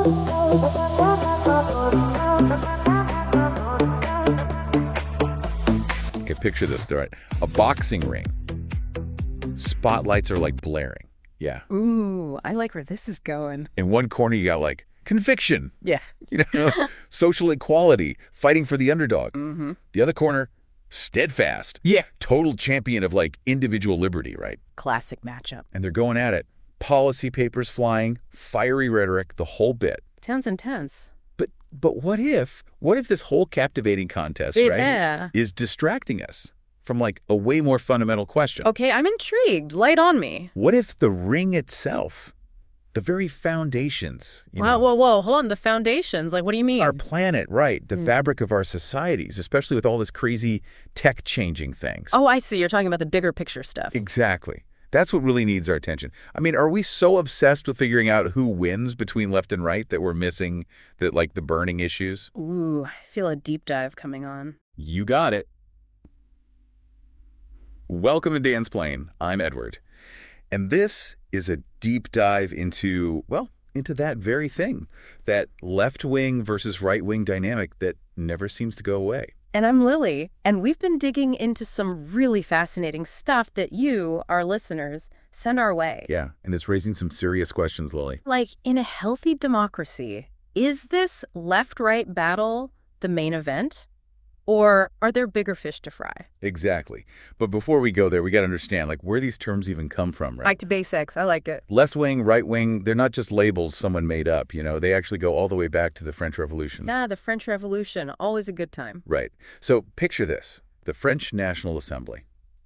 Okay, picture this, all right? A boxing ring. Spotlights are like blaring. Yeah. Ooh, I like where this is going. In one corner, you got like conviction, Yeah. social equality, fighting for the underdog. Mm-hmm. The other corner, steadfast. Yeah. Total champion of like individual liberty, right? Classic matchup. And they're going at it. Policy papers flying, fiery rhetoric, the whole bit. Sounds intense. But what if this whole captivating contest, right, is distracting us from like a way more fundamental question? Okay, I'm intrigued. Light on me. What if the ring itself, the very foundations, Whoa, hold on. The foundations, like what do you mean? our planet, right, the fabric of our societies, especially with all this crazy tech-changing things. Oh, I see. You're talking about the bigger picture stuff. Exactly. That's what really needs our attention. I mean, are we so obsessed with figuring out who wins between left and right that we're missing the burning issues? Ooh, I feel a deep dive coming on. You got it. Welcome to Dan's Plane. I'm Edward. And this is a deep dive into that very thing, that left-wing versus right-wing dynamic that never seems to go away. And I'm Lily, and we've been digging into some really fascinating stuff that you, our listeners, send our way. Yeah, and it's raising some serious questions, Lily. Like, in a healthy democracy, is this left-right battle the main event? Or are there bigger fish to fry? Exactly. But before we go there, we got to understand where these terms even come from, right? Back to basics. I like it. Left wing, right wing, they're not just labels someone made up, They actually go all the way back to the French Revolution. Yeah, the French Revolution. Always a good time. Right. So picture this. The French National Assembly.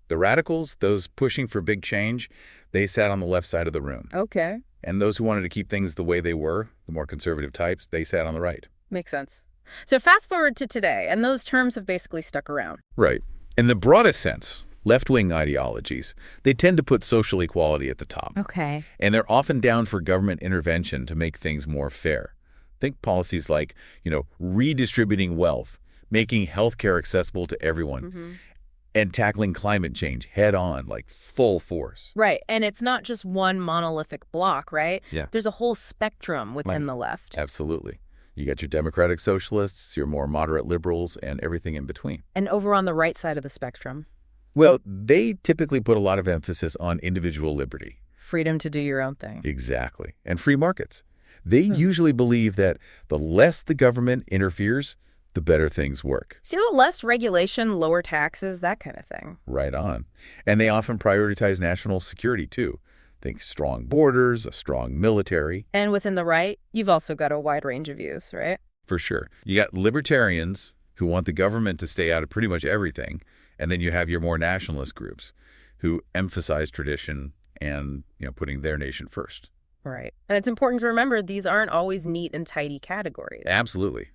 The radicals, those pushing for big change, they sat on the left side of the room. Okay. And those who wanted to keep things the way they were, the more conservative types, they sat on the right. Makes sense. So fast forward to today, and those terms have basically stuck around. Right. In the broadest sense, left-wing ideologies, they tend to put social equality at the top. Okay. And they're often down for government intervention to make things more fair. Think policies like, redistributing wealth, making healthcare accessible to everyone, and tackling climate change head on, like full force. Right. And it's not just one monolithic block, right? Yeah. There's a whole spectrum within the left. Absolutely. You got your democratic socialists, your more moderate liberals, and everything in between. And over on the right side of the spectrum? Well, they typically put a lot of emphasis on individual liberty. Freedom to do your own thing. Exactly. And free markets. They usually believe that the less the government interferes, the better things work. So less regulation, lower taxes, that kind of thing. Right on. And they often prioritize national security, too. Think strong borders, a strong military. And within the right, you've also got a wide range of views, right? For sure. You got libertarians who want the government to stay out of pretty much everything. And then you have your more nationalist groups who emphasize tradition and, putting their nation first. Right. And it's important to remember these aren't always neat and tidy categories. Absolutely.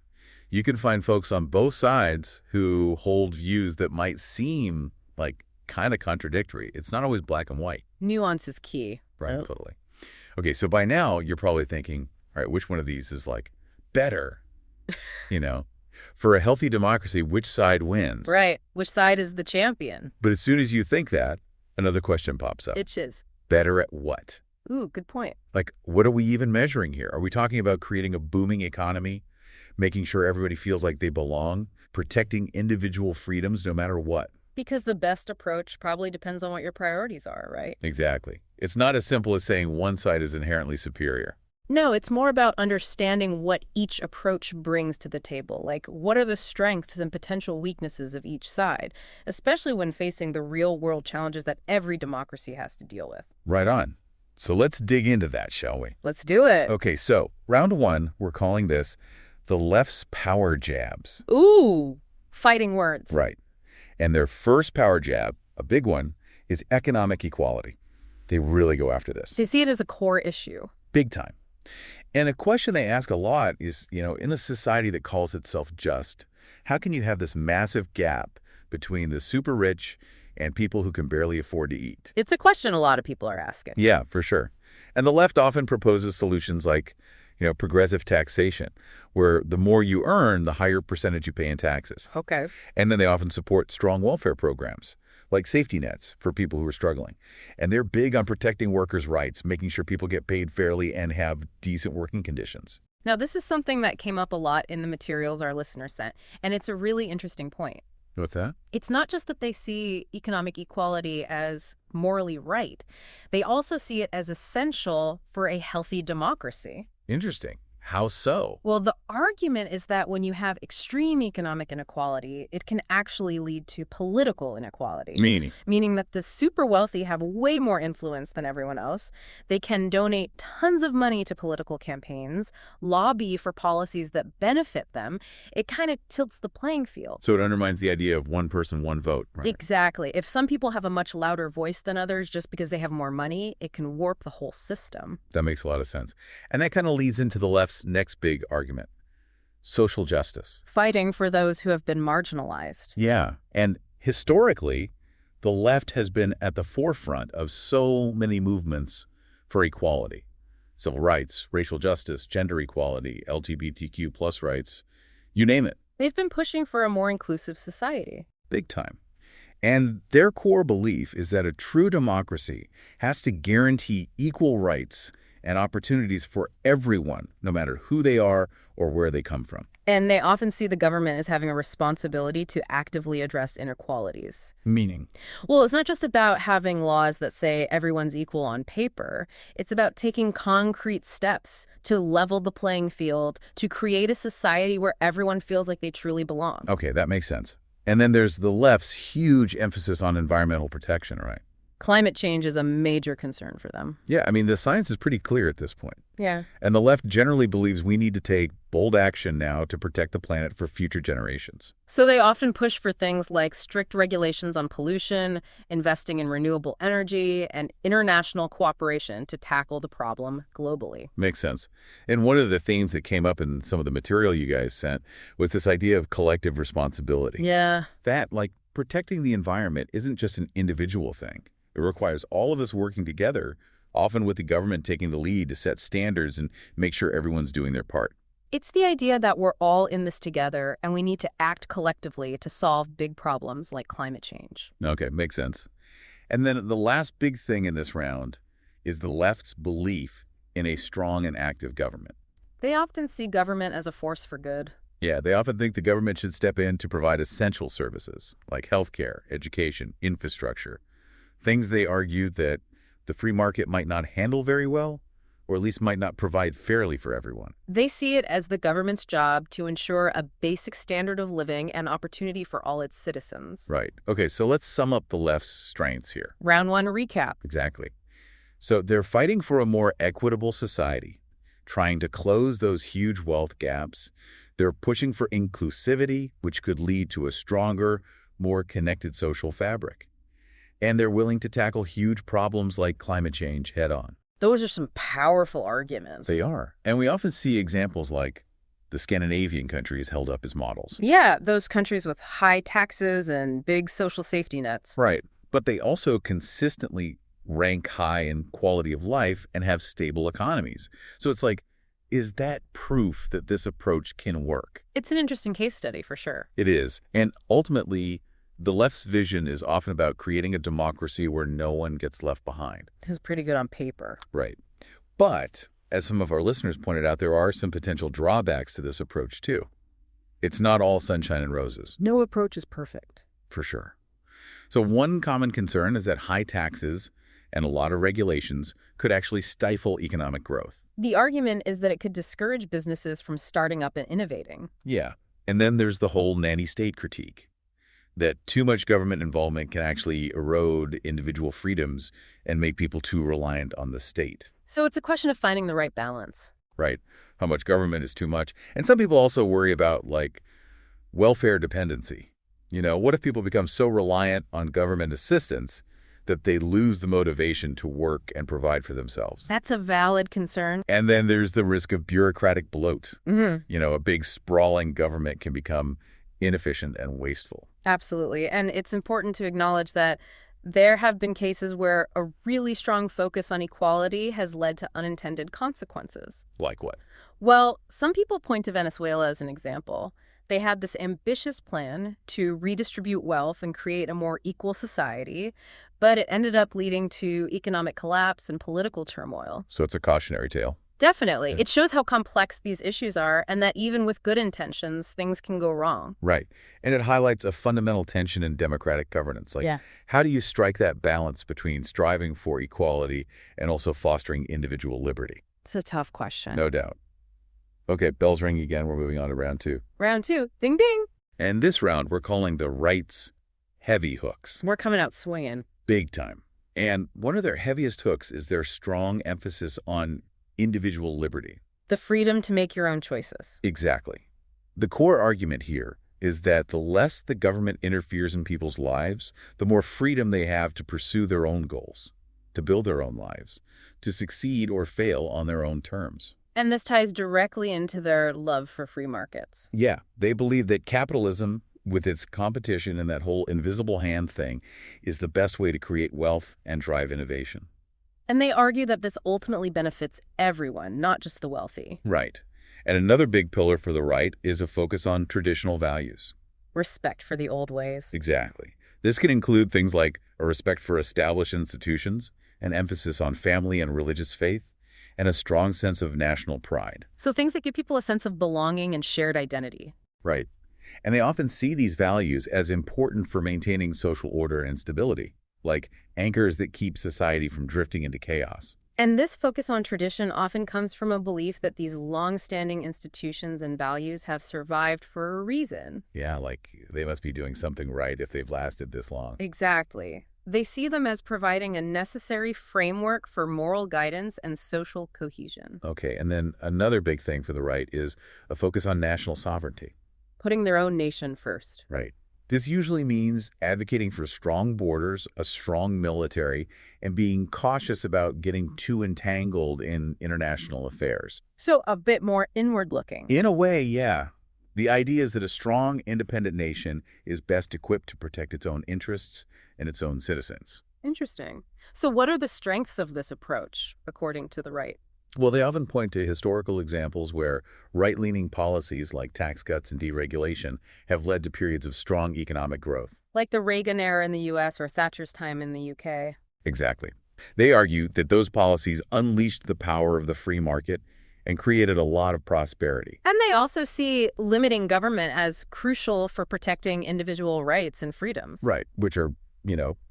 You can find folks on both sides who hold views that might seem like kind of contradictory. It's not always black and white. Nuance is key. Right, totally. Okay, so by now you're probably thinking, all right, which one of these is like better? For a healthy democracy, which side wins? Right. Which side is the champion? But as soon as you think that, another question pops up. Itches. Better at what? Ooh, good point. Like, what are we even measuring here? Are we talking about creating a booming economy, making sure everybody feels like they belong, protecting individual freedoms no matter what? Because the best approach probably depends on what your priorities are, right? Exactly. It's not as simple as saying one side is inherently superior. No, it's more about understanding what each approach brings to the table. Like, what are the strengths and potential weaknesses of each side, especially when facing the real-world challenges that every democracy has to deal with. Right on. So let's dig into that, shall we? Let's do it. Okay, so round one, we're calling this the left's power jabs. Ooh, fighting words. Right. And their first power jab, a big one, is economic equality. They really go after this. They see it as a core issue. Big time. And a question they ask a lot is, in a society that calls itself just, how can you have this massive gap between the super rich and people who can barely afford to eat? It's a question a lot of people are asking. Yeah, for sure. And the left often proposes solutions like, progressive taxation, where the more you earn, the higher percentage you pay in taxes. Okay. And then they often support strong welfare programs, like safety nets for people who are struggling. And they're big on protecting workers' rights, making sure people get paid fairly and have decent working conditions. Now, this is something that came up a lot in the materials our listeners sent, and it's a really interesting point. What's that? It's not just that they see economic equality as morally right. They also see it as essential for a healthy democracy. Interesting. How so? Well, the argument is that when you have extreme economic inequality, it can actually lead to political inequality. Meaning that the super wealthy have way more influence than everyone else. They can donate tons of money to political campaigns, lobby for policies that benefit them. It kind of tilts the playing field. So it undermines the idea of one person, one vote, right? Exactly. If some people have a much louder voice than others just because they have more money, it can warp the whole system. That makes a lot of sense. And that kind of leads into the left's next big argument: social justice. Fighting for those who have been marginalized. Yeah. And historically, the left has been at the forefront of so many movements for equality. Civil rights, racial justice, gender equality, LGBTQ plus rights, you name it. They've been pushing for a more inclusive society. Big time. And their core belief is that a true democracy has to guarantee equal rights and opportunities for everyone, no matter who they are or where they come from. And they often see the government as having a responsibility to actively address inequalities. Meaning? Well, it's not just about having laws that say everyone's equal on paper. It's about taking concrete steps to level the playing field, to create a society where everyone feels like they truly belong. Okay, that makes sense. And then there's the left's huge emphasis on environmental protection, right? Climate change is a major concern for them. Yeah, I mean, the science is pretty clear at this point. Yeah. And the left generally believes we need to take bold action now to protect the planet for future generations. So they often push for things like strict regulations on pollution, investing in renewable energy, and international cooperation to tackle the problem globally. Makes sense. And one of the themes that came up in some of the material you guys sent was this idea of collective responsibility. Yeah. That, like, protecting the environment isn't just an individual thing. It requires all of us working together, often with the government taking the lead to set standards and make sure everyone's doing their part. It's the idea that we're all in this together and we need to act collectively to solve big problems like climate change. Okay, makes sense. And then the last big thing in this round is the left's belief in a strong and active government. They often see government as a force for good. Yeah, they often think the government should step in to provide essential services like healthcare, education, infrastructure. Things they argue that the free market might not handle very well, or at least might not provide fairly for everyone. They see it as the government's job to ensure a basic standard of living and opportunity for all its citizens. Right. Okay, so let's sum up the left's strengths here. Round one recap. Exactly. So they're fighting for a more equitable society, trying to close those huge wealth gaps. They're pushing for inclusivity, which could lead to a stronger, more connected social fabric. And they're willing to tackle huge problems like climate change head-on. Those are some powerful arguments. They are. And we often see examples like the Scandinavian countries held up as models. Yeah, those countries with high taxes and big social safety nets. Right. But they also consistently rank high in quality of life and have stable economies. So it's like, is that proof that this approach can work? It's an interesting case study for sure. It is. And ultimately, the left's vision is often about creating a democracy where no one gets left behind. This is pretty good on paper. Right. But, as some of our listeners pointed out, there are some potential drawbacks to this approach, too. It's not all sunshine and roses. No approach is perfect. For sure. So one common concern is that high taxes and a lot of regulations could actually stifle economic growth. The argument is that it could discourage businesses from starting up and innovating. Yeah. And then there's the whole nanny state critique, that too much government involvement can actually erode individual freedoms and make people too reliant on the state. So it's a question of finding the right balance. Right. How much government is too much. And some people also worry about, like, welfare dependency. You know, what if people become so reliant on government assistance that they lose the motivation to work and provide for themselves? That's a valid concern. And then there's the risk of bureaucratic bloat. Mm-hmm. You know, a big sprawling government can become inefficient and wasteful. Absolutely. And it's important to acknowledge that there have been cases where a really strong focus on equality has led to unintended consequences. Like what? Well, some people point to Venezuela as an example. They had this ambitious plan to redistribute wealth and create a more equal society, but it ended up leading to economic collapse and political turmoil. So it's a cautionary tale. Definitely. Yeah. It shows how complex these issues are and that even with good intentions, things can go wrong. Right. And it highlights a fundamental tension in democratic governance. Like, Yeah. how do you strike that balance between striving for equality and also fostering individual liberty? It's a tough question. No doubt. Okay, bells ring again. We're moving on to round 2. Round 2. Ding, ding. And this round, we're calling the right's heavy hooks. We're coming out swinging. Big time. And one of their heaviest hooks is their strong emphasis on individual liberty. The freedom to make your own choices. Exactly. The core argument here is that the less the government interferes in people's lives, the more freedom they have to pursue their own goals, to build their own lives, to succeed or fail on their own terms. And this ties directly into their love for free markets. Yeah, they believe that capitalism, with its competition and that whole invisible hand thing, is the best way to create wealth and drive innovation. And they argue that this ultimately benefits everyone, not just the wealthy. Right. And another big pillar for the right is a focus on traditional values. Respect for the old ways. Exactly. This can include things like a respect for established institutions, an emphasis on family and religious faith, and a strong sense of national pride. So things that give people a sense of belonging and shared identity. Right. And they often see these values as important for maintaining social order and stability, like anchors that keep society from drifting into chaos. And this focus on tradition often comes from a belief that these long-standing institutions and values have survived for a reason. Yeah, like they must be doing something right if they've lasted this long. Exactly. They see them as providing a necessary framework for moral guidance and social cohesion. Okay, and then another big thing for the right is a focus on national sovereignty. Putting their own nation first. Right. This usually means advocating for strong borders, a strong military, and being cautious about getting too entangled in international affairs. So a bit more inward-looking. In a way, yeah. The idea is that a strong, independent nation is best equipped to protect its own interests and its own citizens. Interesting. So what are the strengths of this approach, according to the right? Well, they often point to historical examples where right-leaning policies like tax cuts and deregulation have led to periods of strong economic growth. Like the Reagan era in the U.S. or Thatcher's time in the U.K. Exactly. They argue that those policies unleashed the power of the free market and created a lot of prosperity. And they also see limiting government as crucial for protecting individual rights and freedoms. Right, which are,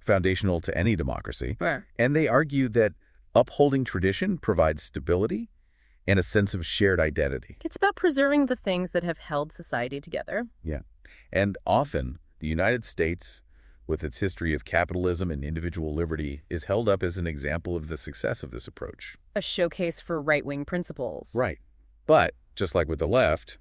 foundational to any democracy. Right. And they argue that upholding tradition provides stability and a sense of shared identity. It's about preserving the things that have held society together. Yeah. And often, the United States, with its history of capitalism and individual liberty, is held up as an example of the success of this approach. A showcase for right-wing principles. Right. But, just like with the left,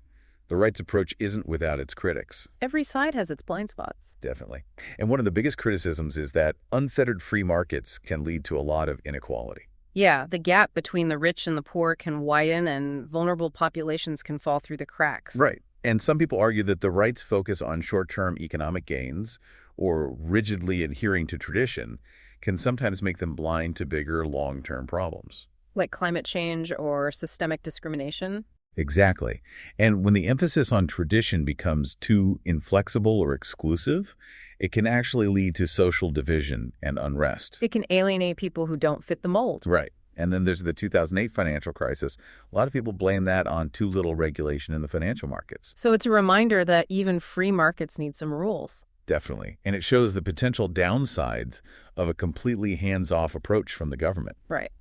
the right's approach isn't without its critics. Every side has its blind spots. Definitely. And one of the biggest criticisms is that unfettered free markets can lead to a lot of inequality. Yeah, the gap between the rich and the poor can widen and vulnerable populations can fall through the cracks. Right. And some people argue that the right's focus on short-term economic gains or rigidly adhering to tradition can sometimes make them blind to bigger long-term problems. Like climate change or systemic discrimination. Exactly. And when the emphasis on tradition becomes too inflexible or exclusive, it can actually lead to social division and unrest. It can alienate people who don't fit the mold. Right. And then there's the 2008 financial crisis. A lot of people blame that on too little regulation in the financial markets. So it's a reminder that even free markets need some rules. Definitely. And it shows the potential downsides of a completely hands-off approach from the government. Right.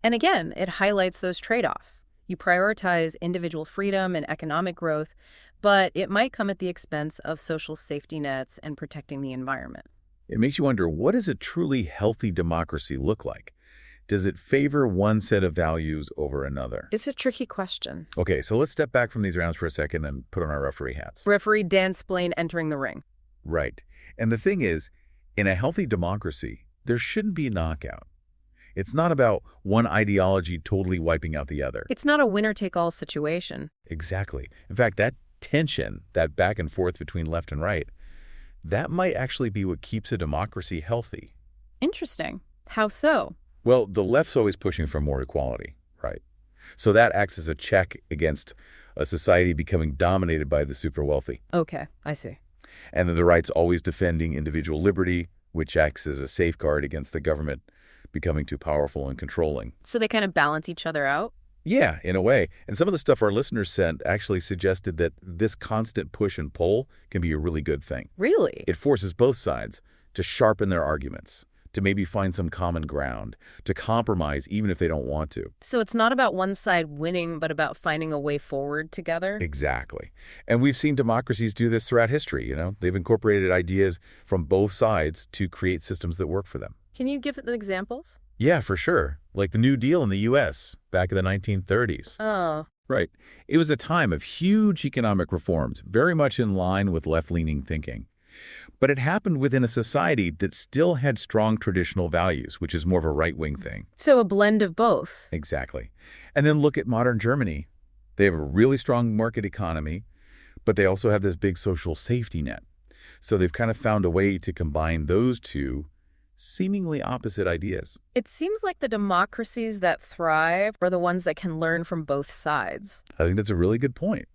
And again, it highlights those trade-offs. You prioritize individual freedom and economic growth, but it might come at the expense of social safety nets and protecting the environment. It makes you wonder, what does a truly healthy democracy look like? Does it favor one set of values over another? It's a tricky question. Okay, so let's step back from these rounds for a second and put on our referee hats. Referee Dan Splain entering the ring. Right. And the thing is, in a healthy democracy, there shouldn't be a knockout. It's not about one ideology totally wiping out the other. It's not a winner-take-all situation. Exactly. In fact, that tension, that back and forth between left and right, that might actually be what keeps a democracy healthy. Interesting. How so? Well, the left's always pushing for more equality, right? So that acts as a check against a society becoming dominated by the super wealthy. Okay, I see. And then the right's always defending individual liberty, which acts as a safeguard against the government becoming too powerful and controlling. So they kind of balance each other out? Yeah, in a way. And some of the stuff our listeners sent actually suggested that this constant push and pull can be a really good thing. Really? It forces both sides to sharpen their arguments, to maybe find some common ground, to compromise even if they don't want to. So it's not about one side winning, but about finding a way forward together? Exactly. And we've seen democracies do this throughout history, you know? They've incorporated ideas from both sides to create systems that work for them. Can you give the examples? Yeah, for sure. Like the New Deal in the U.S. back in the 1930s. Oh. Right. It was a time of huge economic reforms, very much in line with left-leaning thinking. But it happened within a society that still had strong traditional values, which is more of a right-wing thing. So a blend of both. Exactly. And then look at modern Germany. They have a really strong market economy, but they also have this big social safety net. So they've kind of found a way to combine those two seemingly opposite ideas. It seems like the democracies that thrive are the ones that can learn from both sides. I think that's a really good point.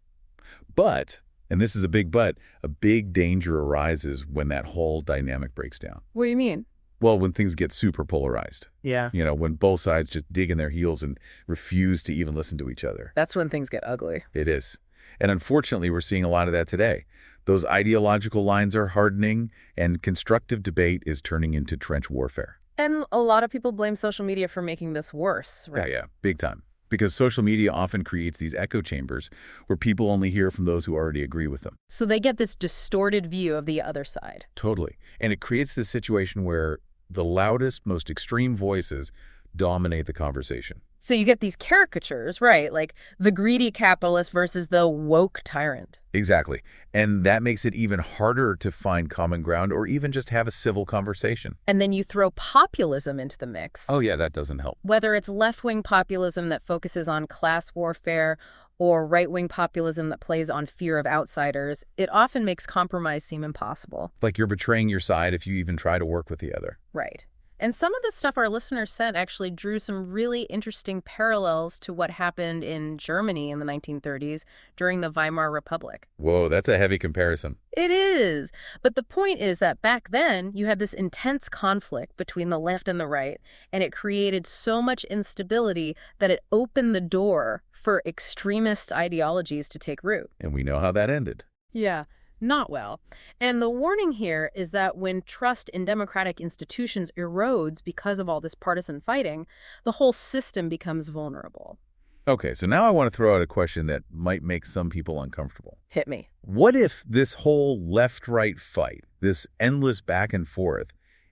But, and this is a big but, a big danger arises when that whole dynamic breaks down. What do you mean? Well, when things get super polarized. Yeah. You know, when both sides just dig in their heels and refuse to even listen to each other. That's when things get ugly. It is. And unfortunately, we're seeing a lot of that today. Those ideological lines are hardening, and constructive debate is turning into trench warfare. And a lot of people blame social media for making this worse, right? Yeah, big time. Because social media often creates these echo chambers where people only hear from those who already agree with them. So they get this distorted view of the other side. Totally. And it creates this situation where the loudest, most extreme voices dominate the conversation. So you get these caricatures, right? Like the greedy capitalist versus the woke tyrant. Exactly. And that makes it even harder to find common ground or even just have a civil conversation. And then you throw populism into the mix. Oh, yeah, that doesn't help. Whether it's left-wing populism that focuses on class warfare or right-wing populism that plays on fear of outsiders, it often makes compromise seem impossible. Like you're betraying your side if you even try to work with the other. Right. And some of the stuff our listeners sent actually drew some really interesting parallels to what happened in Germany in the 1930s during the Weimar Republic. Whoa, that's a heavy comparison. It is. But the point is that back then, you had this intense conflict between the left and the right, and it created so much instability that it opened the door for extremist ideologies to take root. And we know how that ended. Yeah. Not well. And the warning here is that when trust in democratic institutions erodes because of all this partisan fighting, the whole system becomes vulnerable. Okay, so now I want to throw out a question that might make some people uncomfortable. Hit me. What if this whole left-right fight, this endless back and forth,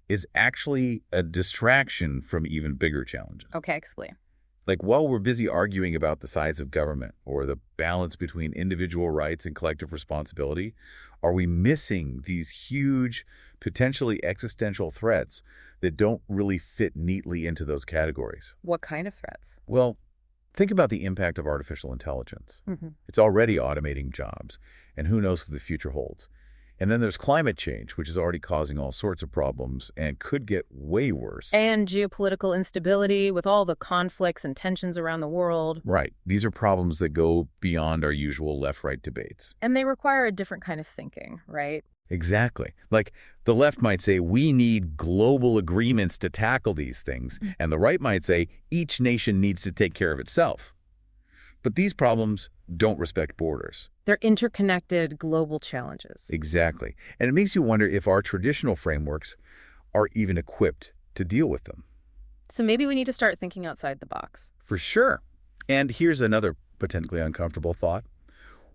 is actually a distraction from even bigger challenges? Okay, explain. Like, while we're busy arguing about the size of government or the balance between individual rights and collective responsibility, are we missing these huge, potentially existential threats that don't really fit neatly into those categories? What kind of threats? Well, think about the impact of artificial intelligence. Mm-hmm. It's already automating jobs, and who knows what the future holds. And then there's climate change, which is already causing all sorts of problems and could get way worse. And geopolitical instability with all the conflicts and tensions around the world. Right. These are problems that go beyond our usual left-right debates. And they require a different kind of thinking, right? Exactly. Like the left might say, we need global agreements to tackle these things. Mm-hmm. And the right might say, each nation needs to take care of itself. But these problems don't respect borders. They're interconnected global challenges. Exactly. And it makes you wonder if our traditional frameworks are even equipped to deal with them. So maybe we need to start thinking outside the box. For sure. And here's another potentially uncomfortable thought.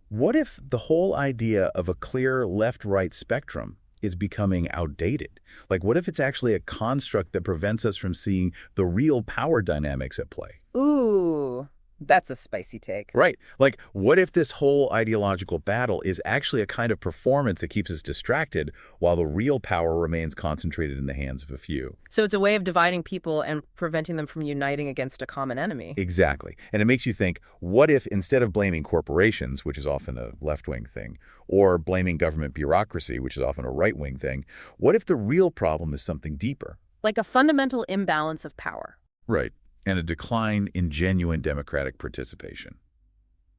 What if the whole idea of a clear left-right spectrum is becoming outdated? Like, what if it's actually a construct that prevents us from seeing the real power dynamics at play? Ooh. That's a spicy take. Right. Like, what if this whole ideological battle is actually a kind of performance that keeps us distracted while the real power remains concentrated in the hands of a few? So it's a way of dividing people and preventing them from uniting against a common enemy. Exactly. And it makes you think, what if instead of blaming corporations, which is often a left-wing thing, or blaming government bureaucracy, which is often a right-wing thing, what if the real problem is something deeper? Like a fundamental imbalance of power. Right. and a decline in genuine democratic participation.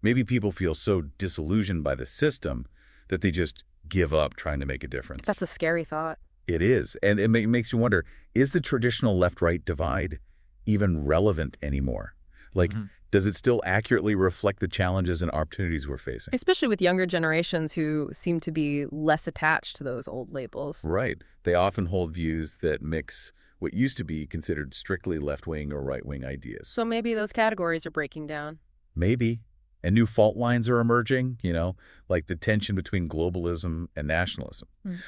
Maybe people feel so disillusioned by the system that they just give up trying to make a difference. That's a scary thought. It is, and it makes you wonder, is the traditional left-right divide even relevant anymore? Like, does it still accurately reflect the challenges and opportunities we're facing? Especially with younger generations who seem to be less attached to those old labels. Right. They often hold views that mix what used to be considered strictly left-wing or right-wing ideas. So maybe those categories are breaking down. Maybe. And new fault lines are emerging, like the tension between globalism and nationalism,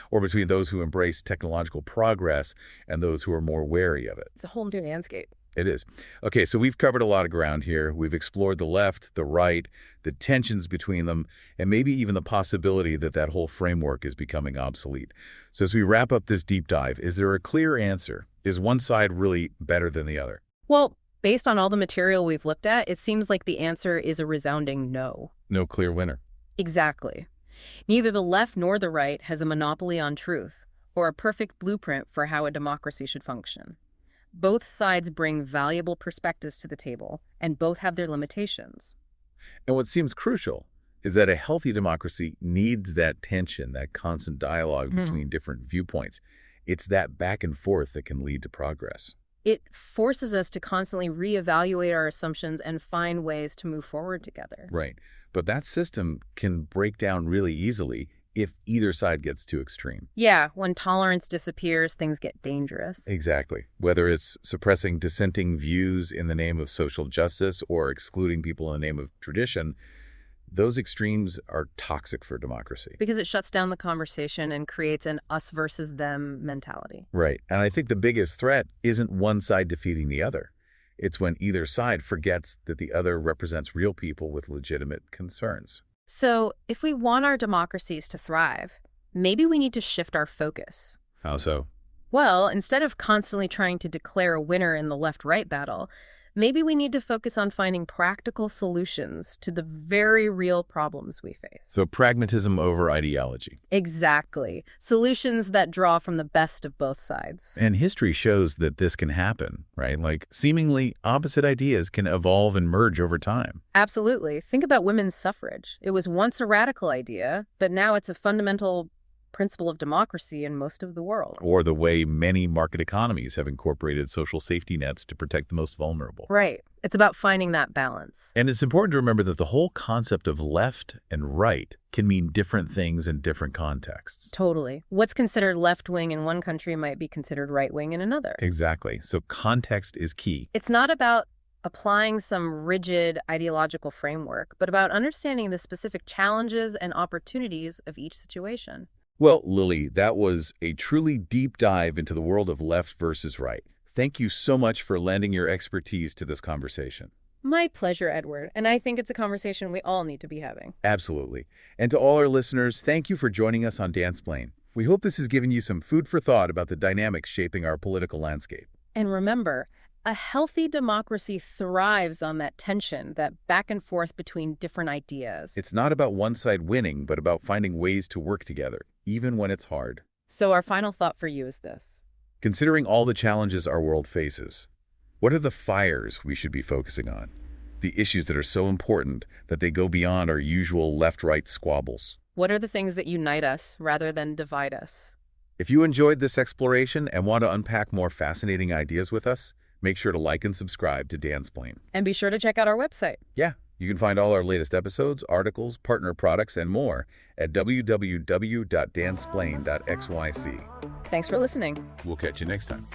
or between those who embrace technological progress and those who are more wary of it. It's a whole new landscape. It is. Okay, so we've covered a lot of ground here. We've explored the left, the right, the tensions between them, and maybe even the possibility that that whole framework is becoming obsolete. So as we wrap up this deep dive, is there a clear answer? Is one side really better than the other? Well, based on all the material we've looked at, it seems like the answer is a resounding no. No clear winner. Exactly. Neither the left nor the right has a monopoly on truth or a perfect blueprint for how a democracy should function. Both sides bring valuable perspectives to the table, and both have their limitations. And what seems crucial is that a healthy democracy needs that tension, that constant dialogue between different viewpoints. It's that back and forth that can lead to progress. It forces us to constantly reevaluate our assumptions and find ways to move forward together. Right. But that system can break down really easily if either side gets too extreme. Yeah, when tolerance disappears, things get dangerous. Exactly. Whether it's suppressing dissenting views in the name of social justice or excluding people in the name of tradition, those extremes are toxic for democracy. Because it shuts down the conversation and creates an us versus them mentality. Right. And I think the biggest threat isn't one side defeating the other. It's when either side forgets that the other represents real people with legitimate concerns. So, if we want our democracies to thrive, maybe we need to shift our focus. How so? Well, instead of constantly trying to declare a winner in the left-right battle, maybe we need to focus on finding practical solutions to the very real problems we face. So pragmatism over ideology. Exactly. Solutions that draw from the best of both sides. And history shows that this can happen, right? Like seemingly opposite ideas can evolve and merge over time. Absolutely. Think about women's suffrage. It was once a radical idea, but now it's a fundamental principle of democracy in most of the world. Or the way many market economies have incorporated social safety nets to protect the most vulnerable. Right. It's about finding that balance. And it's important to remember that the whole concept of left and right can mean different things in different contexts. Totally. What's considered left-wing in one country might be considered right-wing in another. Exactly. So context is key. It's not about applying some rigid ideological framework, but about understanding the specific challenges and opportunities of each situation. Well, Lily, that was a truly deep dive into the world of left versus right. Thank you so much for lending your expertise to this conversation. My pleasure, Edward. And I think it's a conversation we all need to be having. Absolutely. And to all our listeners, thank you for joining us on Danceplane. We hope this has given you some food for thought about the dynamics shaping our political landscape. And remember, a healthy democracy thrives on that tension, that back and forth between different ideas. It's not about one side winning, but about finding ways to work together, even when it's hard. So our final thought for you is this. Considering all the challenges our world faces, what are the fires we should be focusing on? The issues that are so important that they go beyond our usual left-right squabbles. What are the things that unite us rather than divide us? If you enjoyed this exploration and want to unpack more fascinating ideas with us, make sure to like and subscribe to Danceplane. And be sure to check out our website. Yeah, you can find all our latest episodes, articles, partner products, and more at www.danceplane.xyz. Thanks for listening. We'll catch you next time.